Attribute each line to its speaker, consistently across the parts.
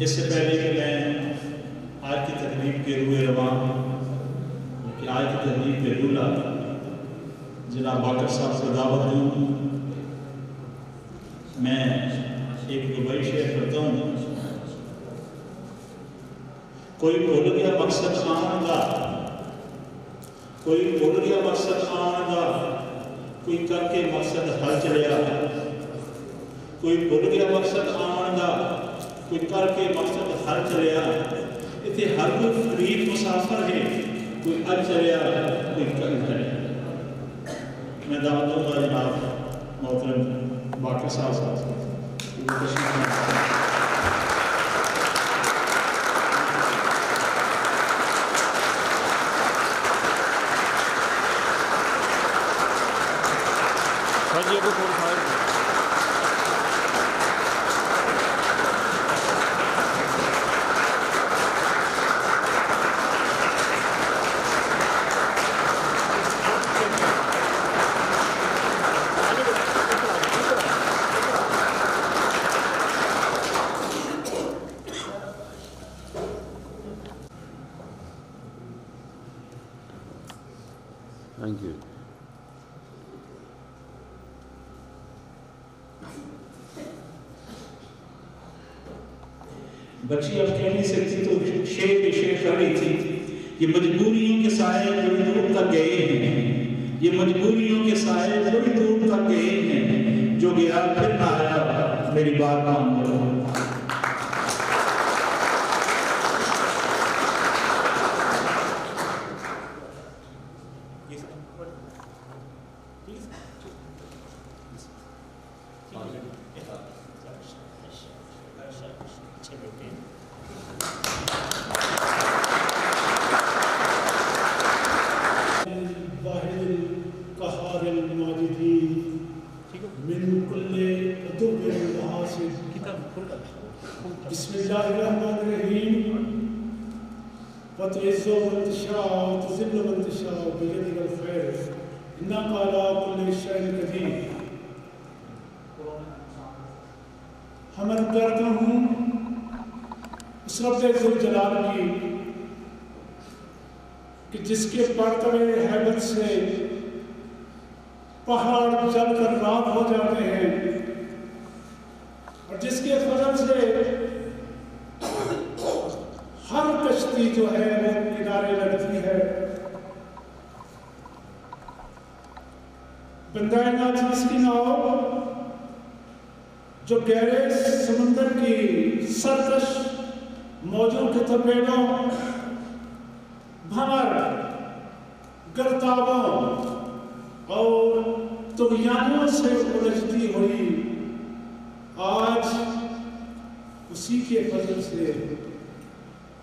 Speaker 1: इससे पहले कि मैं आज की तकरीब के रूए रवान कि आज की तकरीब के दूल्हा जनाब बाकर साहब को दावत दूँ, मैं एक दुबई शेयर करता हूँ। कोई भूल गया मकसद आमदा, कोई भूल गया मकसद आमदा, कोई करके मकसद हल चलिया, कोई भूल गया मकसद आमदा, कोई करके मकसद हल चलिया। इतने हर कोई फरीद मुसाफिर है, कोई हल चलिया, कोई कल चलिया। मैं दावत दूंगा जनाब मोहतरम बाकर साहब
Speaker 2: Thank you.
Speaker 1: बच्ची अब कह नहीं सकती तो शेर पे शेर कर रही थी। ये मजबूरियों के साए बड़ी दूर तक गए हैं, ये मजबूरियों के साए बड़ी दूर तक गए हैं, जो गया फिर ना आया, मेरी बात मान लो। हमद करता हूँ उस रब्बे जलाल की कि जिसके बरतबे हैबत से पहाड़ जलकर राख हो जाते हैं और जिसके फजल से हर कश्ती जो है वो किनारे लगती है। बंदाए नाज़ की नाव जो गहरे समुद्र की सरकश मौजों के थपेड़ों, भंवर, गर्ताबों और तुग़यानों से उलझती हुई आज उसी के फजल से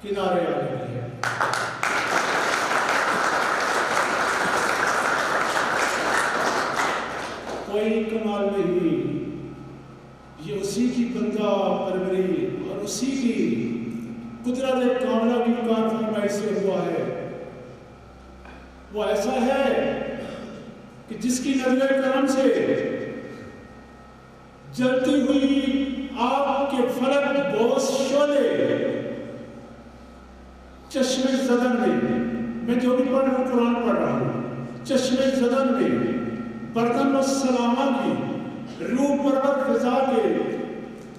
Speaker 1: किनारे आ रही है। कोई कमाल नहीं, ये उसी की बंदा परवरी और उसी की कुदरत कामना की कारफरमाई से हुआ है। वो ऐसा है कि जिसकी नजर करम से जलती हुई आग के फलक बोस शोले चश्मे ज़दन में, मैं जो भी पढ़ रहा हूँ कुरान पढ़ रहा हूँ, चश्मे ज़दन में बर्तन और सलामा की रूह परवर फिजा के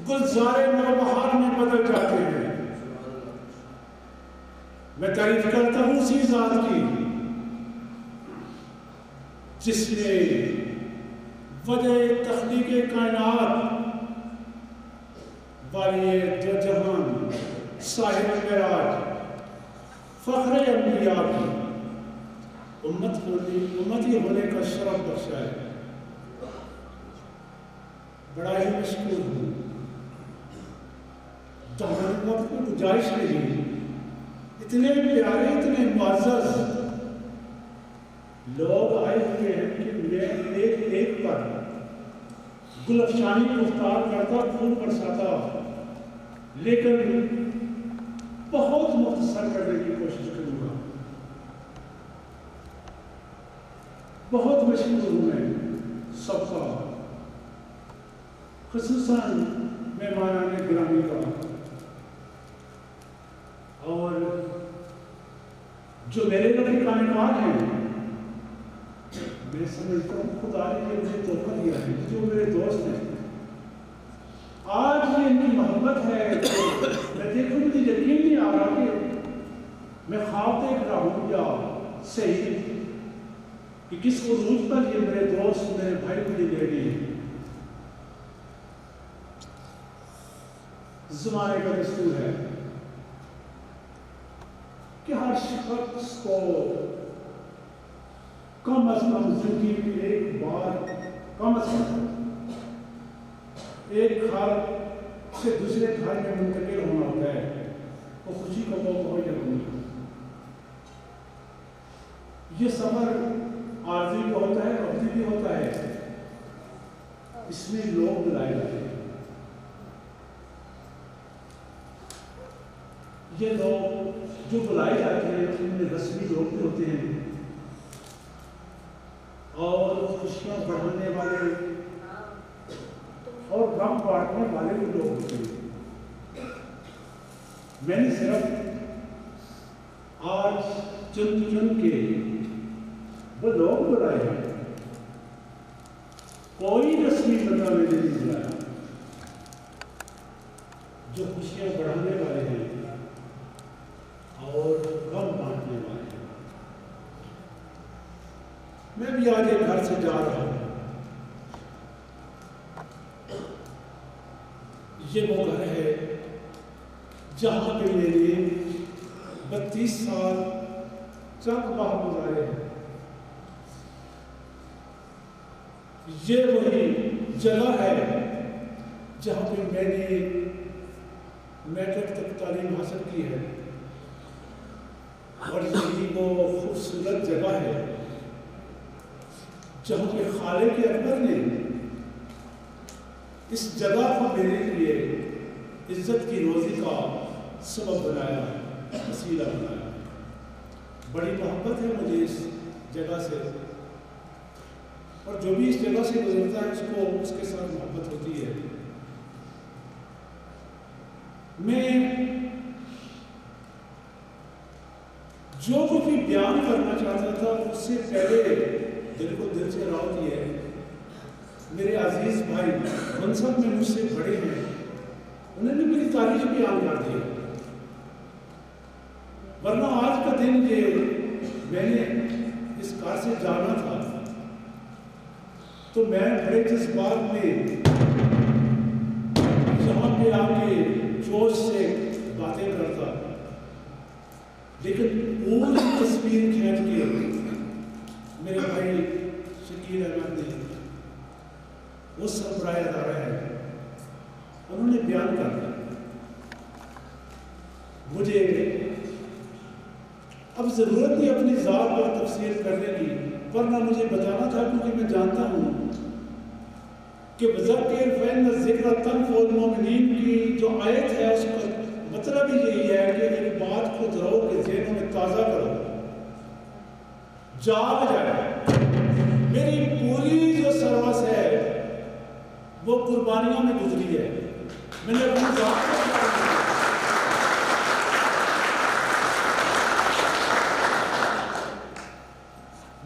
Speaker 1: गुलजारे नौबहार में बदल जाते हैं। मैं तारीफ करता हूँ उसी ज़ात की जिसने वजह तख्लीक़ कायनात वाली दो जहान साहिब मेराज फ़ख्र अंबिया की उम्मती होने का शरफ बख्शा है। बड़ा ही मशहूर हूँ, तो हमारी मौत को गुजारिश नहीं, इतने प्यारे इतने मुअज़्ज़ज़ लोग आए हुए हैं कि मैं एक एक पर गुलफशानी गुफ्तार करता, खून बरसाता, लेकिन बहुत मुख्तसर करने की कोशिश करूँगा। बहुत मशहूर हूँ मैं सबका।
Speaker 2: खुसूसन मेहमानान गिरामी का और जो मेरे रफ़ीक़ान कार हैं, मैं समझता हूँ खुदा ने मुझे तोहफा दिया है, जो मेरे दोस्त हैं। आज ये इनकी मोहब्बत है तो मैं देखूँ, मुझे यकीन नहीं आ रहा कि मैं ख्वाब देख रहा हूँ या सही कि किस उरूज पर ये मेरे दोस्त मेरे भाई मुझे ले गए। ज़माने का दस्तूर है कि हर शख्स को कम अज़ कम जिंदगी में एक बार कम अज़ कम एक घर से दूसरे घर में मुंतकिल होना होता है। वो खुशी का मौका हो या नहीं, ये सफ़र आरज़ी भी होता है, अवधि भी होता है। इसमें लोग बुलाए जाते हैं। ये लोग जो बुलाए जाते हैं उनमें रस्मी लोग भी होते हैं और खुशियाँ बढ़ाने वाले और गम बांटने वाले भी लोग होते हैं। मैंने सिर्फ आज चुन के वो लोग बुलाए हैं, कोई रस्मी बंदा मैंने नहीं बुलाया। जो खुशियाँ बढ़ाने वाले हैं और गम बांटने वाले हैं। मैं भी आज एक घर से जा रहा हूँ। ये वो घर है जहाँ पे मैंने 32 साल चक बाह गुजारे हैं। ये वही जगह है जहाँ पे मैंने मैट्रिक तक तालीम हासिल की है और यही वो खूबसूरत जगह है जहाँ पे खालिक अकबर ने इस जगह को मेरे लिए इज्जत की रोज़ी का सबब बनाया, वसीला बनाया। बड़ी मोहब्बत है मुझे इस जगह से और जो भी इस जगह से गुजरता है उसको उसके साथ मोहब्बत होती है। मैं जो कुछ भी बयान करना चाहता था उससे पहले दिल को दिल से राहत ये है, मेरे अजीज भाई मनसब में मुझसे बड़े हैं, उन्होंने मेरी तारीफ बयान कर दी। वरना आज का दिन ये मैंने इस कार से जाना था तो मैं बड़े जज्बात में यहाँ पे आके जोश से बातें करता, लेकिन पूरी तस्वीर खींच के मेरे भाई शकील अहमद ने वो सरबराह अदारा है उन्होंने बयान कर दिया। मुझे अब ज़रूरत नहीं अपनी ज़ात पर तफसीर करने की, वरना मुझे बताना था क्योंकि मैं जानता हूँ कि वज़क्किर फ़इन्न ज़िक्र तनफ़उल मोमिनीन की जो आयत है उसका मतलब ही यही है कि एक बात को दोहराओ के ज़हनों में ताज़ा करो, जाग जाए। मेरी पूरी जो सर्वस है वो कुर्बानियों में गुजरी है। मैंने अपनी जात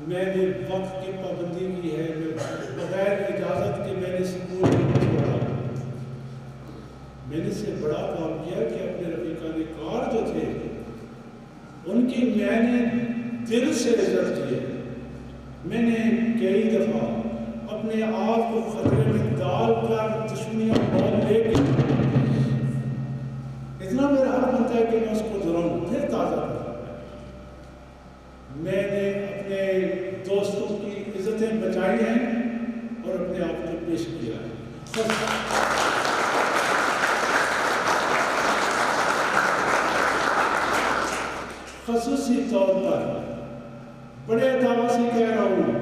Speaker 2: मैंने वक्त की पाबंदी की है, बगैर इजाज़त के मैंने स्कूल नहीं छोड़ा। मैंने से बड़ा काम किया कि अपने रफ़ीक़ान कार जो थे उनकी मैंने दिल से इज्जत की है। मैंने कई दफ़ा अपने आप को खतरे में डाल कर दुश्मनियाँ मोल लेके इतना मेरा हक बनता है कि मैं उसको दोहराऊँ फिर ताज़ा करूँ। मैंने अपने दोस्तों की इज्जतें बचाई हैं और अपने आप को पेश किया है। ख़ुसूसी तौर पर बड़े दावा से कह रहा हूँ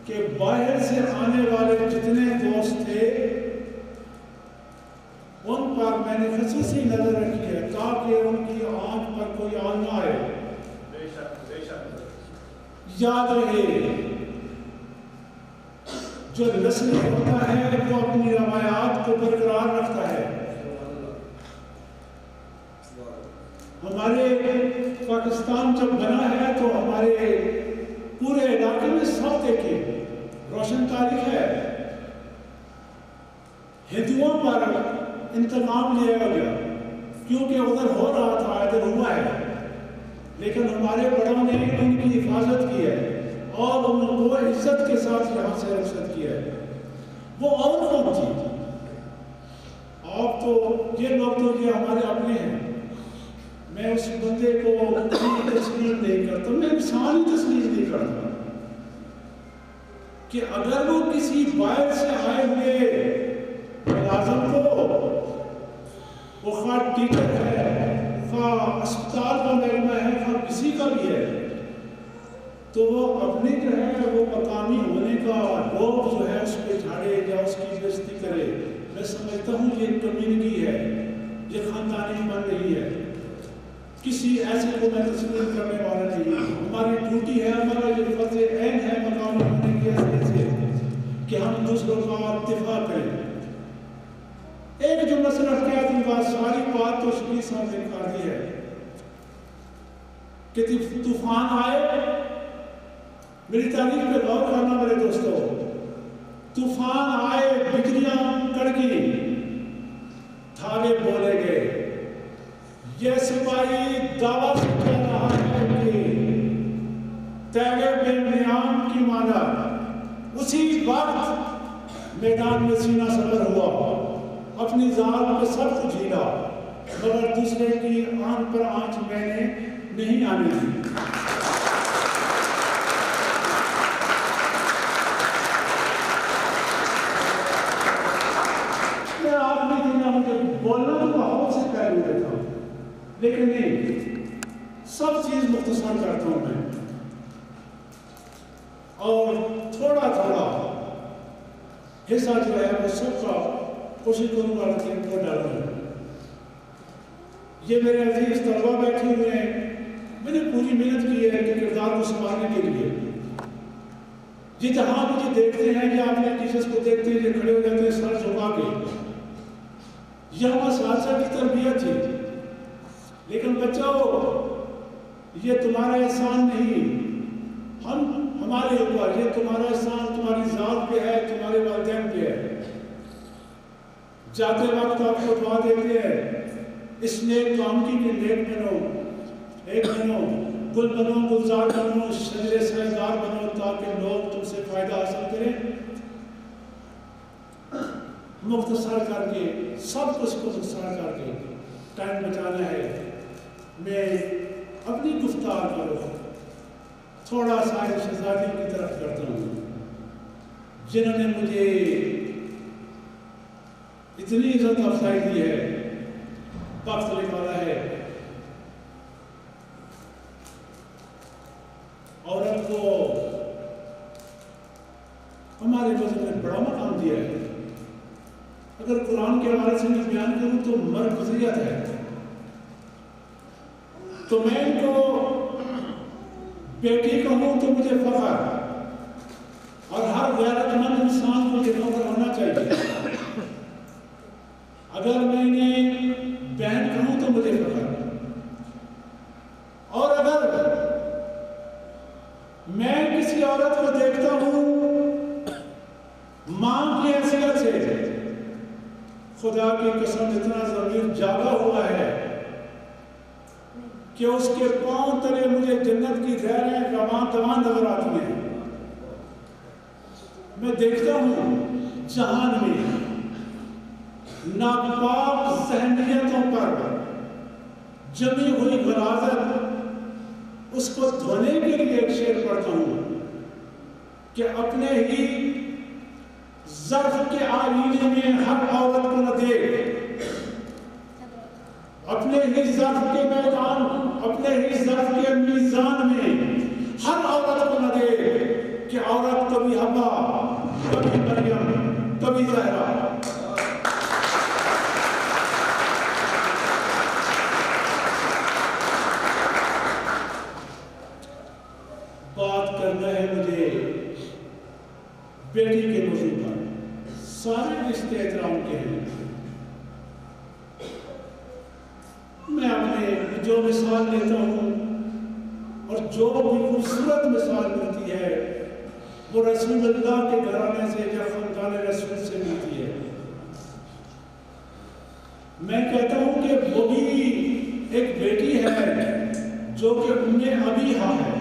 Speaker 2: कि बाहर से आने वाले जितने दोस्त थे उन पर मैंने ख़ुसूसी नज़र रखी है ताकि उनकी आंख पर कोई आग ना आए। याद रहे जो नस्ल होता है वो अपनी रवायात पाकिस्तान जब बना है तो हमारे पूरे इलाके में सब देखे रोशन तारीख है। हिंदुओं पर इंतकाम लिया गया क्योंकि उधर हो रहा था, इधर हुआ है, लेकिन हमारे बड़ों ने उनकी हिफाजत की है और उनको इज्जत के साथ यहाँ से रखसत किया है। वो और कौन थी? आप तो ये लोग तो ये हमारे अपने हैं। मैं उस बंदे को तस्लीम नहीं करता, मैं इंसान ही तस्लीम नहीं करता कि अगर वो किसी बाहर से आए हुए मुलाजिम को, वो खा टीचर है, खा अस्पताल का महकमा है, खा किसी का भी है, तो वो अपनी जो है वो मकामी होने का लोग जो है उस पर झाड़े या उसकी बेइज्जती करे। मैं समझता हूँ ये कम्युनिटी है, ये खानदानी बन रही है। किसी ऐसे को मैं तस्लीम करने वाला नहीं हूँ। हमारी ड्यूटी है, हमारा ये फर्ज ऐन है मकामी होने की हैसियत से कि हम दूसरों का दिफा करें। एक जुमला से रख के अपनी बात, सारी बात तो शबीर साहब ने कर दी है कि तूफान आए। मेरी तारीफ पे गौर करना मेरे दोस्तों। तूफान आए, बिजलियां कड़की, धागे बोले गए। यह सिपाही दावा से कह रहा है कि तैगे बेनियाम की माना। उसी वक्त मैदान में सीना सबर हुआ, अपनी जात में सब कुछ झीला, मगर दूसरे की आंख पर आंच मैंने नहीं आने दी। मैं आप नहीं देना, मुझे बोलना तो बहुत से पहलू देता हूँ, लेकिन नहीं, सब चीज मुख्तसर करता हूँ मैं, और थोड़ा थोड़ा हिस्सा जो है वो सबका कोशिश करूंगा कि इनको डालूं। ये मेरे अजीज तलबा बैठे हुए हैं, मैंने पूरी मेहनत की है कि किरदार को संभालने के लिए। ये जहां मुझे देखते हैं कि आपने टीचर्स को देखते हैं, ये खड़े हो जाते हैं सर झुका के, यह सालसा की तरबियत थी। लेकिन बच्चों, ये तुम्हारा एहसान नहीं, हमारे ऊपर, ये तुम्हारा एहसान तुम्हारी जात पे है, तुम्हारे वालिदैन पे है। जाते वक्त आपको दुआ देते हैं, इस नेक काम की नेक बनो, एक बनो, गुल बनो, गुलजार बनो, शजरे सजदार बनो, ताकि लोग तुमसे फायदा हासिल करें। मुख्तसर करके, सब कुछ को मुख्तसर करके टाइम बचाना है। मैं अपनी गुफ्तार करो थोड़ा सा शहजादी की तरफ करता हूँ, जिन्होंने मुझे इतनी इज्जत अफजाई दी है, वक्त निकाला है। औरत को हमारे मज़हब में बड़ा मकाम दिया है। अगर कुरान के हवाले से मैं बयान करूं तो मरकजियत है। तो मैं इनको बेटी कहूं तो मुझे फख्र, और हर गैरतमंद इंसान को ये फख्र होना चाहिए। अगर मैं इन्हें बहन कहूं तो मुझे फख्र, और अगर मैं किसी औरत को देखता हूं मां की हैसियत से, खुदा की कसम इतना ज़मीर जागा हुआ है कि उसके पांव तले मुझे जन्नत की लहरें रवां तवां नजर आती हैं। मैं देखता हूं जहान में नापाक ज़हनियतों पर जमी हुई गलाजत, उसको धोने के लिए एक शेर पढ़ता हूं कि अपने ही ज़र्फ के आईने में हर औरत को न देख, अपने ही ज़र्फ के मैदान, अपने ही ज़र्फ के मीज़ान में हर औरत को न देख कि औरत कभी हवा, कभी मरियम, कभी ज़हरा। बात करना है मुझे बेटी के मौजू पर। सारे रिश्ते एहतराम के हैं। मैं अपने जो मिसाल लेता हूँ और जो भी खूबसूरत मिसाल मिलती है वो रसूलुल्लाह के घराने से या खानदान रसूल से मिलती है। मैं कहता हूं कि वो भी एक बेटी है जो कि उम्मे अबीहा है,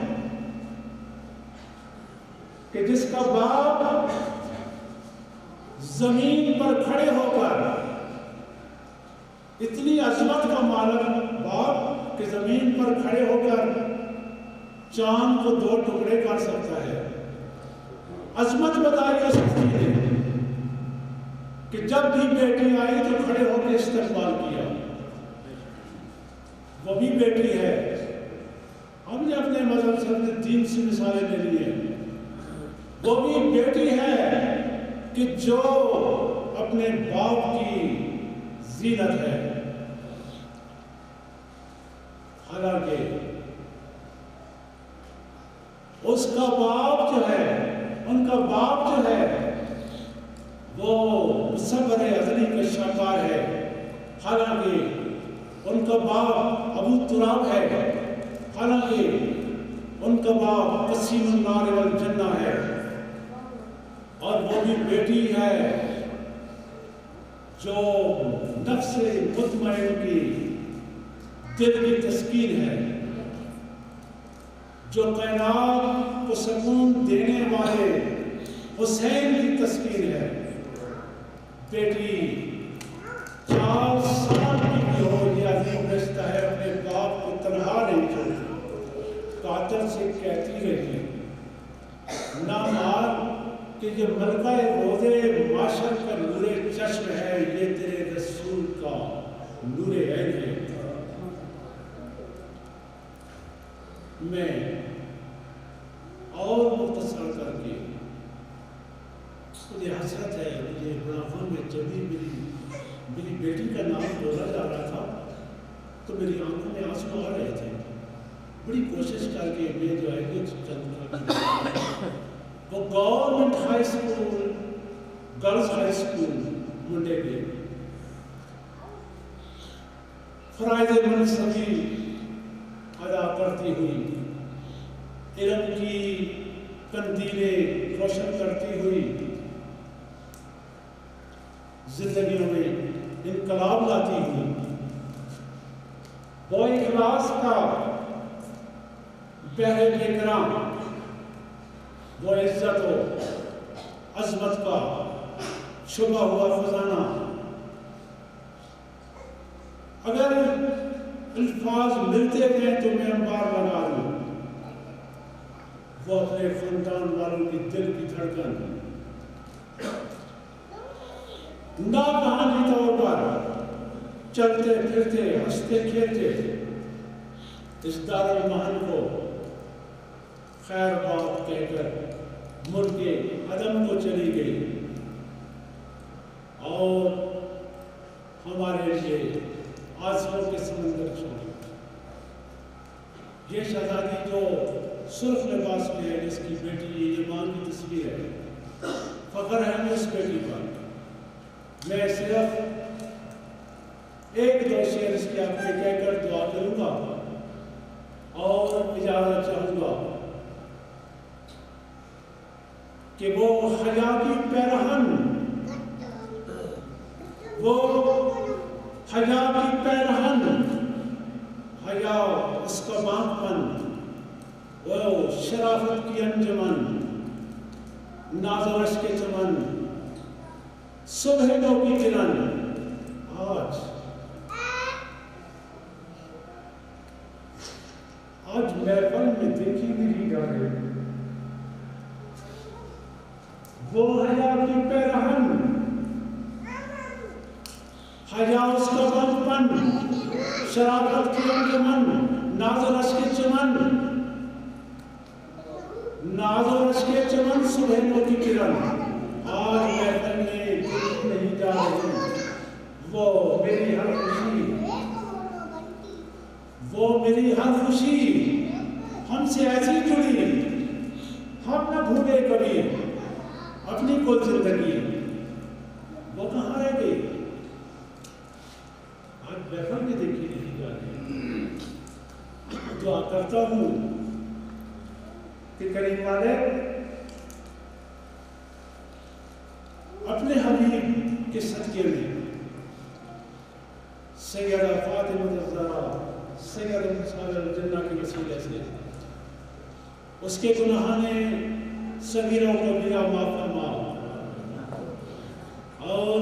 Speaker 2: कि जिसका बाप जमीन पर खड़े होकर, इतनी अजमत का मालिक बाप कि जमीन पर खड़े होकर चांद को 2 टुकड़े कर सकता है। अजमत बताई उस ने कि जब भी बेटी आई तो खड़े होकर इस्तेमाल किया। वो भी बेटी है। हमने अपने मजहब से, अपने दीन से मिसालें ले ली है। वो भी बेटी है कि जो अपने बाप की जीनत है। हालांकि उसका बाप जो है, उनका बाप जो है वो सब्र अज़ली का शाकार है। हालांकि उनका बाप अबू तुराब है, हालांकि उनका बाप कसीमुन नार वल जन्ना है। और वो भी बेटी है जो नफ्स मुतमईन की दिल की तस्कीन है, जो कायनात को सुकून देने वाले हुसैन की तस्कीन है। बेटी 4 साल की भी हो, यह अजीम रिश्ता है, अपने बाप को तन्हा नहीं छोड़ती। कातिल से कहती रही ना मार कि ये मलका रोज़े माशर का नूरे चश्म है, ये तेरे रसूल का नूरे ऐन है। मैं और मुख्तसर करके, मुझे हसरत है, मुझे बुढ़ापन में जब भी मेरी बेटी का नाम बोला जा रहा था तो मेरी आंखों में आंसू आ रहे थे। बड़ी कोशिश करके मैं जो है वो government high school, girls high school Munde के फराइज़ मनसबी अदा करती हुई, इल्म की कंदीलें रोशन करती हुई, जिंदगियों में इनकलाब लाती हुई, वो इखलास का बहरे बेकराम, वो इज्जत हो अजमत का छुपा हुआ खजाना, अगर अल्फाज मिलते गए तो मैं अंबार लगा लूं। वो अपने खानदान वालों की दिल की धड़कन नाकानी तौर पर चलते फिरते हंसते खेलते इस दारुल महल को खैर बात कहकर मुल्के अदम को चली गई और हमारे लिए आंसुओं के समंदर छोड़। ये शहजादी जो सुर्ख लिबास में है, जिसकी बेटी ये मां की तस्वीर है, फख्र है मुझे उस बेटी पर। मैं सिर्फ 1-2 शेर इसके आपने कहकर दुआ करूंगा और इजाजत चाहूंगा कि वो हया की पैरहन, वो हया की पैरहन, हया उसका बांकपन, वो शराफत की अंजमन, नाज़ के चमन, सुबह की किरण आज महफिल में देखी नहीं जा रही। वो हया की पैरहन, हया उसका बांकपन, शराफत की अंजमन, नाज़ के चमन, नाज़ के चमन, सुबह की किरण आज महफिल में देखी नहीं जा रही। वो मेरी हर खुशी, वो मेरी हर खुशी हमसे ऐसी जुड़ी, हम न भूले कभी अपनी कोई जिंदगी। वो कहाँ रह गई? आज महफिल में देखी नहीं जा रही। दुआ करता हूँ कि करीम वाले अपने हबीब के सदके में सैयदा फातिमा ज़हरा सैयद जन्ना के वसीले से उसके गुनाहाने सगीरा को कबीरा माफ़ फरमा और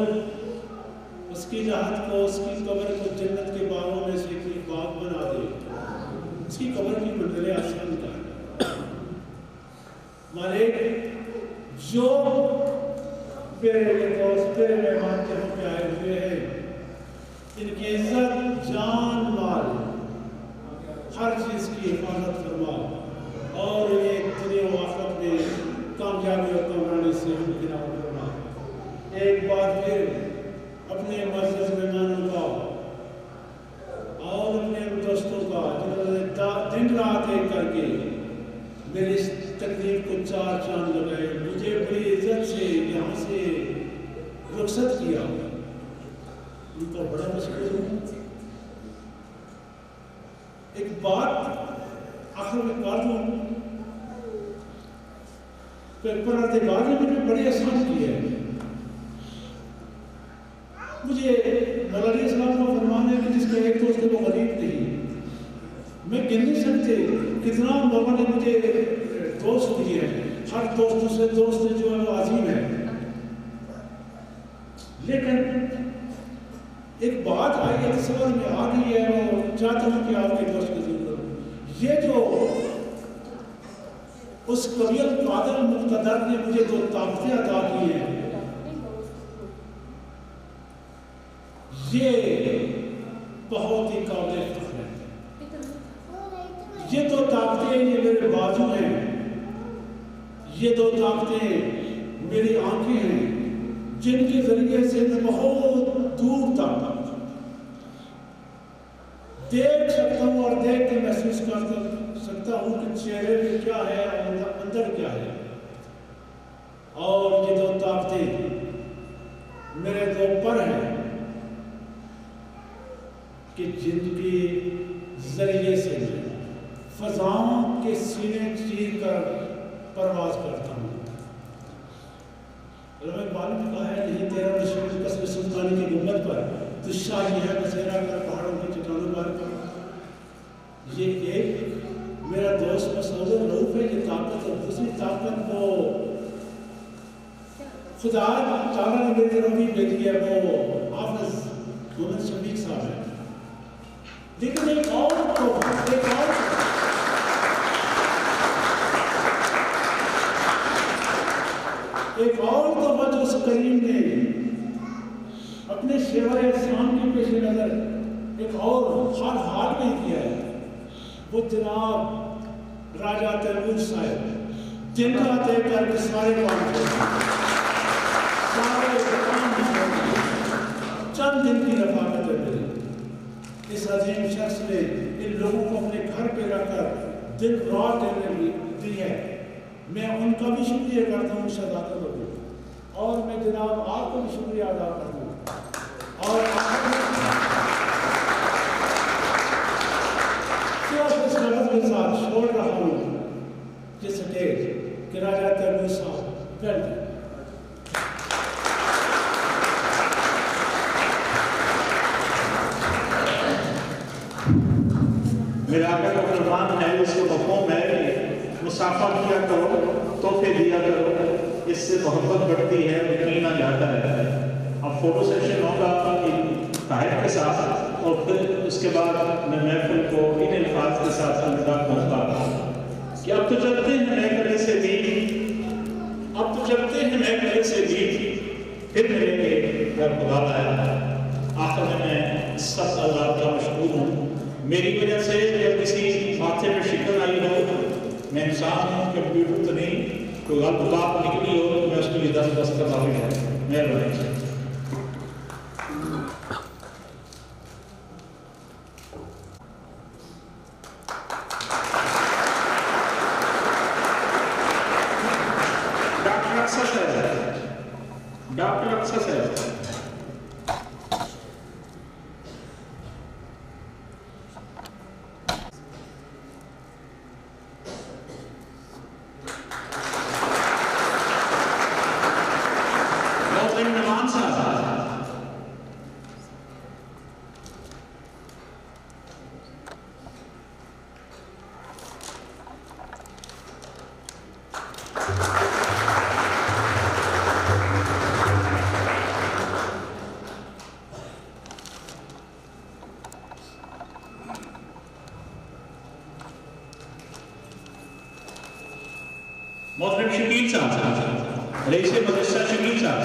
Speaker 2: उसकी राहत को, उसकी कब्र को जन्नत के बागों में से एक बाग बना दे, उसकी कब्र की मंजिलें आसान कर। मालिक, जो मेरे दोस्त मेरे मेहमान यहाँ पे आए हुए हैं, इनकी इज्जत, जान, माल, हर चीज़ की हिफाजत फरमा और ये दुनिया व आखिरत में कामयाबी और कामरानी से हमकिना फरमा। एक बार फिर अपने मज़्ज़ज़ मेहमानों का और अपने दोस्तों का जिन्होंने दिन रात एक करके मेरी इस तकलीफ को चार चांद लगाए, मुझे बड़ी इज्जत से यहाँ से रुखसत किया, उनका बड़ा मशहूर हूँ। एक बात आखिर में बात हूँ, परवरदिगार ने मुझे बड़ी आसान की है। मुझे मौला इस्लाम का फरमान है कि जिसका एक दोस्त है वो गरीब नहीं। मैं गिन नहीं सकते कितना मौला ने मुझे दोस्त दिए हैं। हर दोस्त से दोस्त जो है वो अजीम है। लेकिन एक बात आई है समझ में आ गई है, वो चाहता हूँ कि आपके दोस्त को जिक्र करूँ। ये जो उस कबीर कादर मुक़्तदर ने मुझे जो ताकतें अदा की हैं, ये बहुत ही काबिल फ़ख्र है। ये दो ताकतें, ये मेरे बाजू हैं, ये दो ताकतें मेरी आंखें हैं, जिनके जरिए से मैं बहुत दूर तक देख सकता हूँ और देख के महसूस कर सकता हूँ कि चेहरे में क्या है और अंदर क्या है। और ये दो ताकतें मेरे दो पर हैं कि जिनके जरिए से मैं फजाओं के सीने चीर कर परवाज करता हूँ। मालूम कहा है नहीं तेरा नशे कसर सुल्तानी की गुम्बद पर दुशाही है बसेरा कर पहाड़ों की चट्टानों पर। ये एक मेरा दोस्त मसऊद रऊफ है, ये ताकत, और दूसरी ताकत वो खुदा ताला ने मेरी तरफ भी भेजी है, वो हाफिज मोहम्मद शफीक साहब है। लेकिन एक और तोहफा जो उस करीम ने अपने शेवा इस्लाम के पेश नज़र एक और हाल में किया है, वो जनाब राजा तैमूर साहब दिन रात एक करके सारे काम चंद दिन की रफाकत है मेरी। इस अजीम शख्स ने इन लोगों को अपने घर पे रखकर दिन रात दी है। मैं उनका भी शुक्रिया करता हूँ शहदात लोगों, और मैं जनाब आपको भी शुक्रिया अदा करता हूँ। और इस लफ्ज़ के साथ छोड़ रहा हूँ कि स्टेज कि राजा तैमूर साहब
Speaker 1: मेरा आका का फरमान है, उसको हुक्म है मुसाफा किया करो, तोहफे दिया करो, इससे मोहब्बत बढ़ती है, यकीन जाता है। अब फोटो सेशन होगा ताहिर के साथ, और फिर उसके बाद मैं महफिल को इन अल्फाज के साथ अलविदा कहूँगा कि अब तो चलते हैं नए गले से भी, अब तो चलते हैं नए गले से भी, फिर मिलेंगे जब खुदा आया। आखिर में मैं सब अल्लाह का मशहूर हूँ। मेरी वजह से जब किसी माथे पे शिकन आई हो, मैं इंसान हूँ, कंप्यूटर तो नहीं, कोई गलत बात निकली हो तो मैं उसके लिए 10 करना भी है। मेहरबानी। डॉक्टर अक्सर है मोहतरम शकील साहब, रईस मदरसा शकील साहब।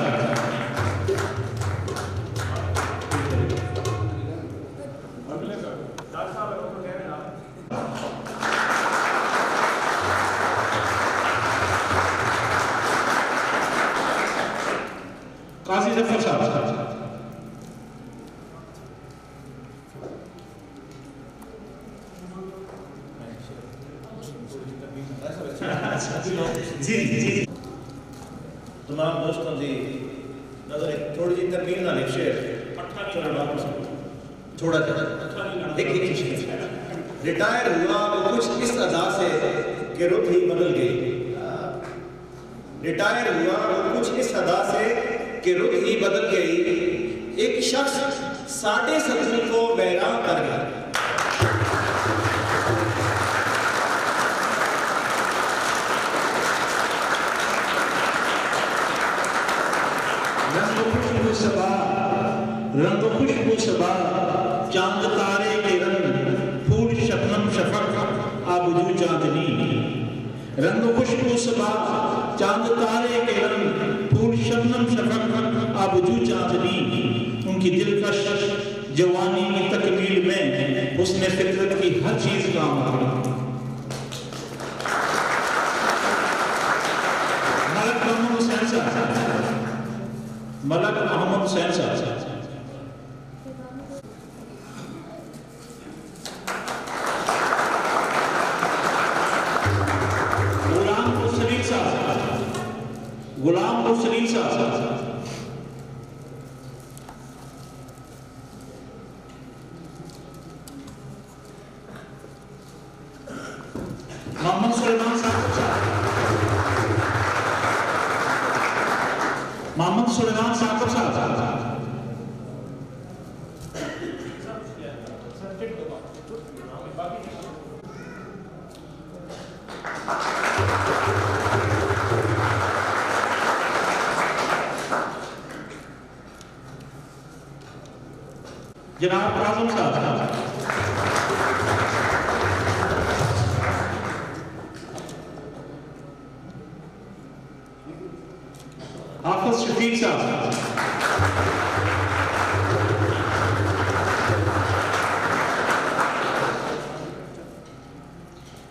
Speaker 1: काजी जफर साहब। जी जी
Speaker 3: तमाम दोस्तों की नजर थोड़ी जी तरमीम ना लिखे थोड़ा रिटायर हुआ वो कुछ इस अदा से कि रुत ही बदल गई। रिटायर हुआ वो कुछ इस अदा से कि रुत ही बदल गई। एक शख्स 7.5 को वैरान कर गया।
Speaker 1: रंग खुशबू सबा चांद तारे के रंग फूल शबनम शफक आबुजू चांदनी। रंग खुशबू सबा चांद तारे के रंग फूल शबनम शफक आबुजू चांदनी। उनकी दिलकश जवानी की तकमील में उसने फितरत की हर चीज काम आ गई। मलक मोहम्मद हुसैन साहब, मलक मोहम्मद हुसैन साहब। गुलाम मुसलीम साहब, मोहम्मद सुलेमान साहब, मोहम्मद सुलेमान साहब। जनाब काज़िम साहब, हाफिज शफीक साहब,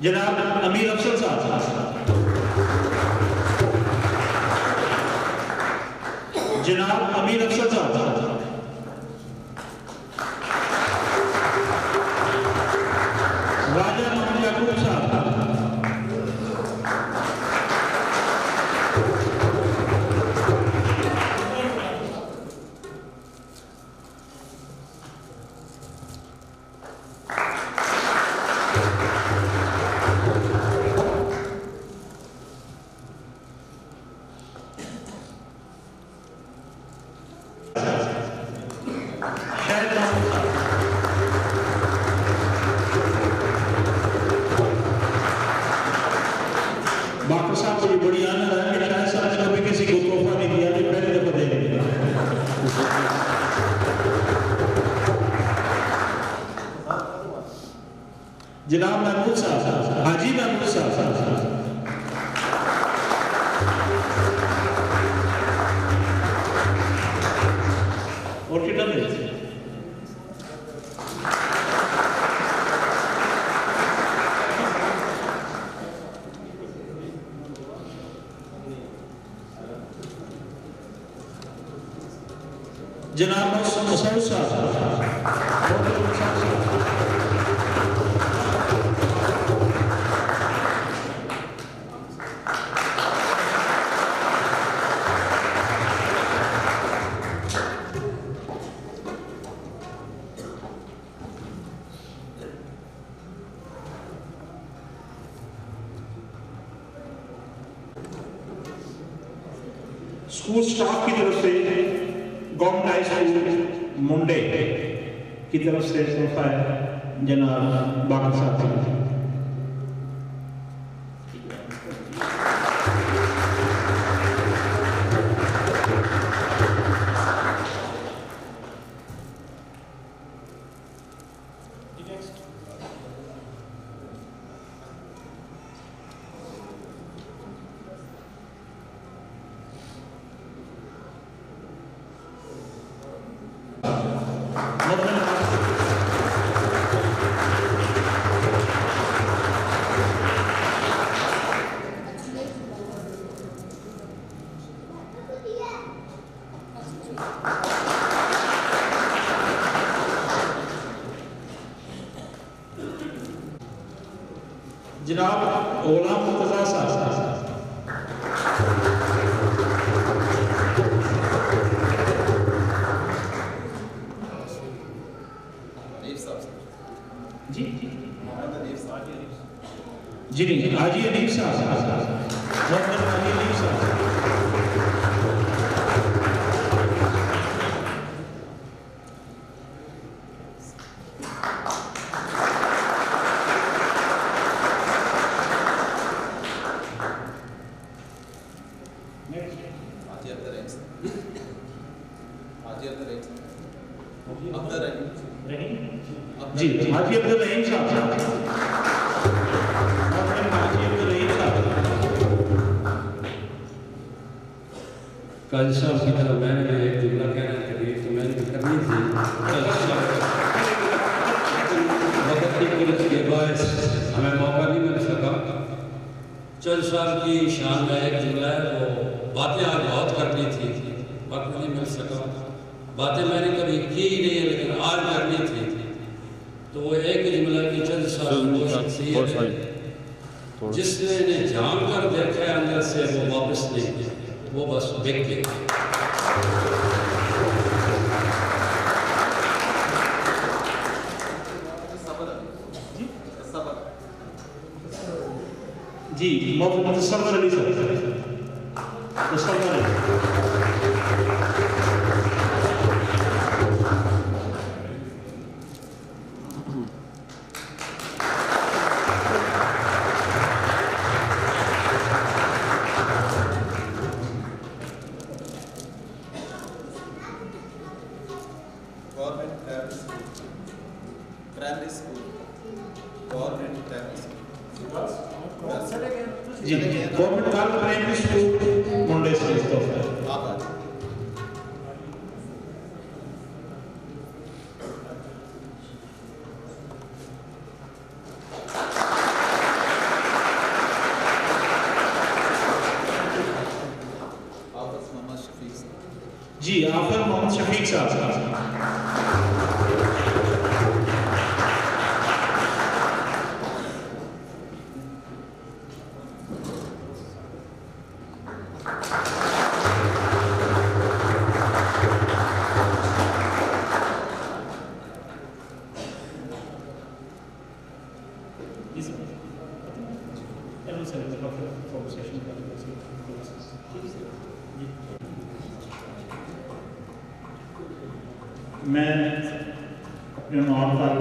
Speaker 1: जनाब अमीर अफसर साहब, जनाब अमीर अफसर साहब, राजा मोहम्मद याकूब साहब, डॉक्टर साहब को ये बड़ी आनंद है कि शायद साहब ने कभी किसी को तोहफा नहीं दिया, जो पहले दफा देंगे। जनाब महमूद साहब, हाजी महमूद साहब, और कितना देते जनाब मसूद साहब, स्कूल स्टाफ की तरफ से गवर्नमेंट हाई स्कूल मुंडे की तरफ से तोहफा है जनाब बाकर साहब। जनाब गुलाम मुर्तज़ा साहब। जी जी नहीं, हाजी अनीफ साहब, मोहम्मद हाजी अनीफ साहब। जी हाजी अब्दुल रहीम साहब।
Speaker 4: काजी साहब की तरफ मैंने एक जुमला कहना करीब तो मैंने भी करनी थी। वक्त की किल्लत के बायस हमें मौका नहीं मिल सका। चंद साल की शान में एक जुमला है, वो बातें आज बहुत करनी थी, वक्त नहीं मिल सका। बातें मैंने कभी की ही नहीं है, लेकिन आज करनी थी। तो वो एक जुमला की चंद साल वो शख्सियत है जिसने इन्हें जान कर देखा है अंदर से, वो वापस नहीं, वो बस बिक गए।
Speaker 1: जी मोहम्मद सफर अली साहब। Musafar Ali
Speaker 3: primary school, government primary school,
Speaker 1: जी गवर्नमेंट प्राइमरी स्कूल मुंडे से जी आफर मोहम्मद शफीक साहब। मैं अपने माँ बाप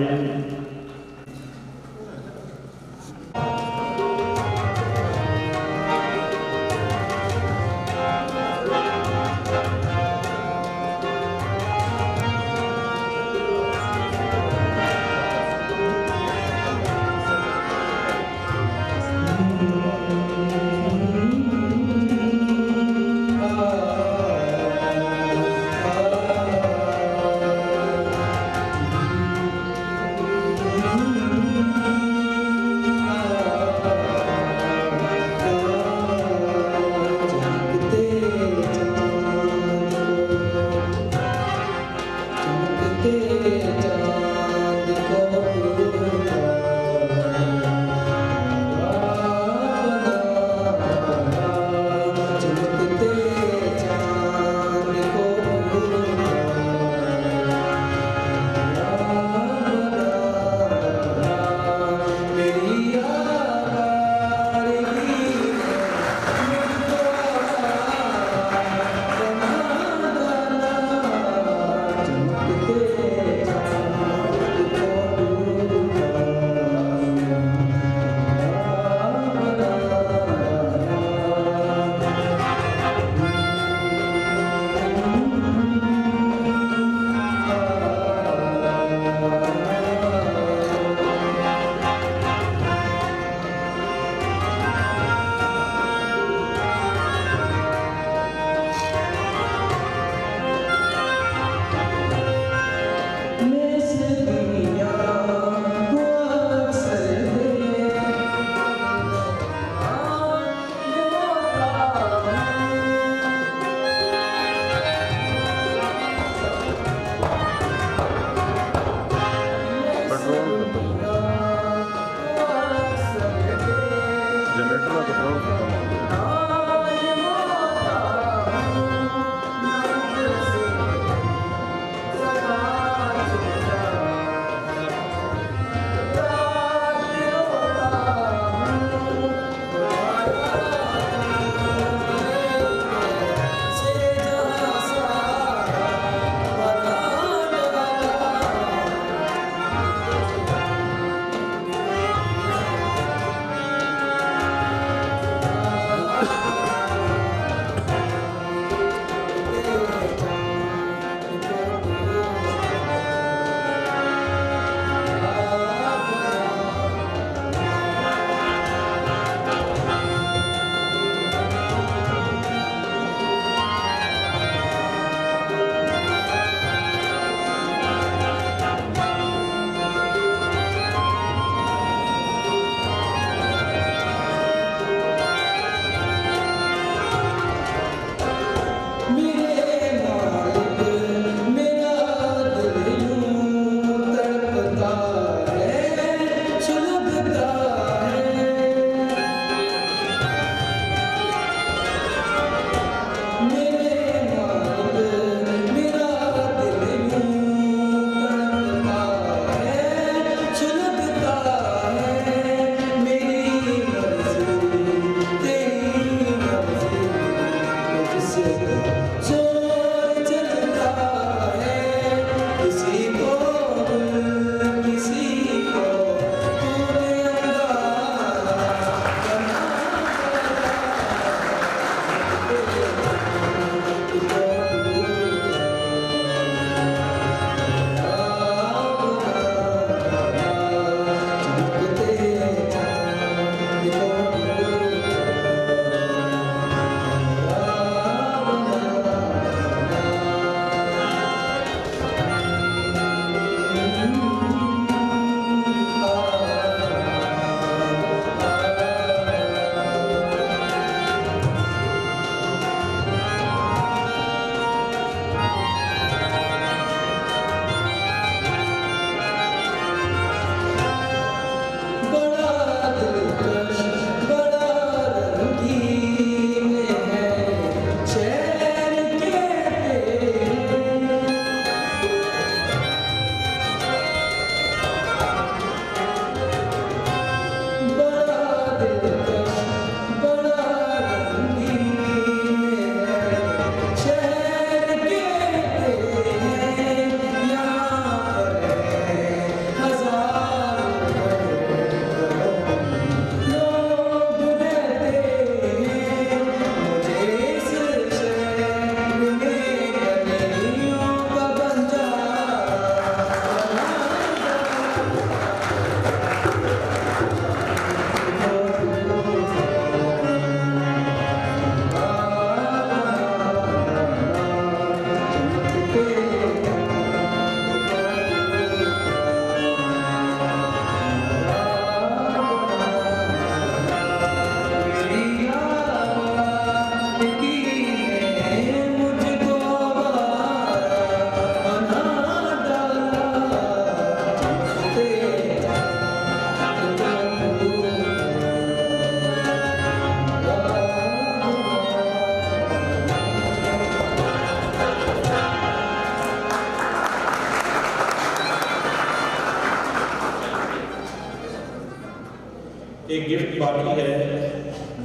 Speaker 1: एक गिफ्ट बाकी है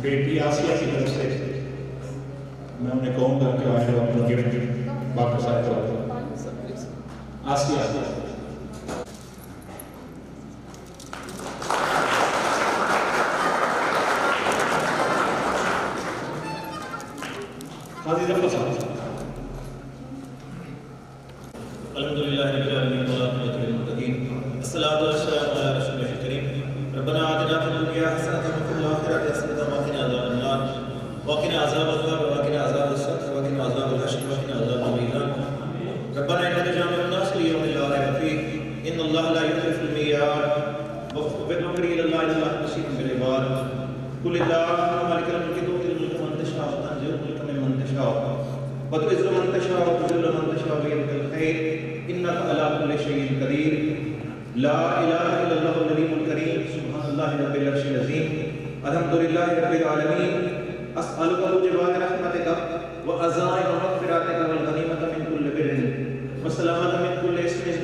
Speaker 1: बेटी आसिया की तरफ से। मैं उन्हें कहूँगा कि आए अपना गिफ्ट वापस आए तो आसिया। काजी जफर साहब।
Speaker 5: अल्हम्दुलिल्लाह रब्बिल आलमीन व अक़ीमत मुत्तक़ीन अस्सलातु वस्सलामु अला रसूलिल करीम रब्बना आतिना फिद दुनिया हसनतन व फिल आखिरति हसनतन व क़िना अज़ाबन नार व क़िना अज़ाबल क़ब्र व क़िना अज़ाबस सक़्र व क़िना अज़ाबल हश्र व क़िना अज़ाबल मीज़ान रब्बना इन्नका जामिउन नास लियौमिन ला रैब फ़ीह इन्नल्लाहा ला युख़्लिफ़ुल मियाद वफ़्विज़ अम्री इलल्लाहि इन्नल्लाहा बसीरुम बिल इबाद कुल अल्लाहुम्मा मालिकल मुल्क तु'तिल मुल्का मन तशाअ व तंज़ि'ुल मुल्का मिम्मन तशाअ व तु'इज़्ज़ु मन तशाअ व तुज़िल्लु मन तशाअ बियदिकल खैर इन्नका अला कुल्लि शैइन क़दीर ला इलाहा इल्लल्लाहुल अलीमुल करीम सुब्हानल्लाहि रब्बिल अर्शिल अज़ीम अल्हम्दुलिल्लाहि रब्बिल आलमीन अस्अलुका मुजिबात रहमतिका व अज़ाइम मग़फ़िरतिका वल गनीमता मिन कुल्लि बिर्रिन व सलामता मिन कुल्लि इस्मिन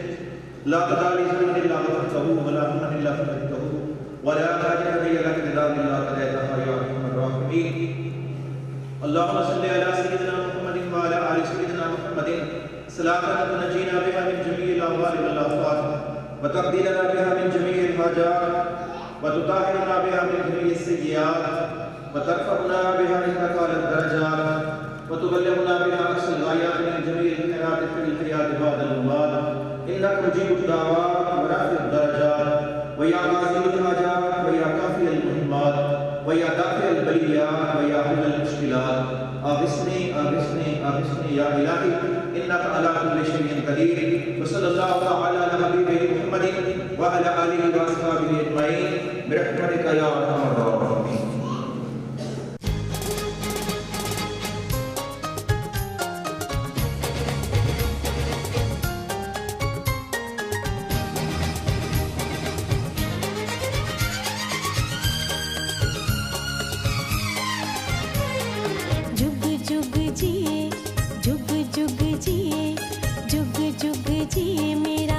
Speaker 5: ला तदाली ज़म्बिन इल्ला गफ़रतहु व ला हमन इल्ला फ़रजतहु व ला हाजता हिय लक रिदान इल्ला क़दैतहा या अरहमर राहिमीन। अल्लाहुम्मा सल्लि अला सय्यिदिना मुहम्मदिन व अला आलि सय्यिदिना मुहम्मदिन सलातन तुनजीना बिहा मिन जमीइल अहवाल वल आफ़ात व तक़दीरना बिहा मिन जमीइल हाजात व तुताहिरुना बिहा मिन जमीइस सय्यिआत व तरफ़अना बिहा इन्नका अला दरजात व तुबल्लिगुना बिहा अक़सल ग़ायात मिन जमीइल ख़ैरात फ़िल हयात बअदल ममात इन्नका मुजीबुद दावात व राफ़िउद दरजात व या क़ाज़िल हाजात व या काफ़ियल मुहिम्मात व या दाफ़िअल बलियात व या हल्लल मुश्किलात आग़िस्नी आग़िस्नी आग़िस्नी या इलाही इन्नका अला कुल्लि शैइन क़दीर व सल्लल्लाहु तआला अला हबीबिही मुहम्मदिन व अला आलिहि व अस्हाबिही अजमईन बिरहमतिका या अरहमर राहिमीन।
Speaker 6: जुग जुग जिए जुग जुग जिए जुग जुग जिए मेरा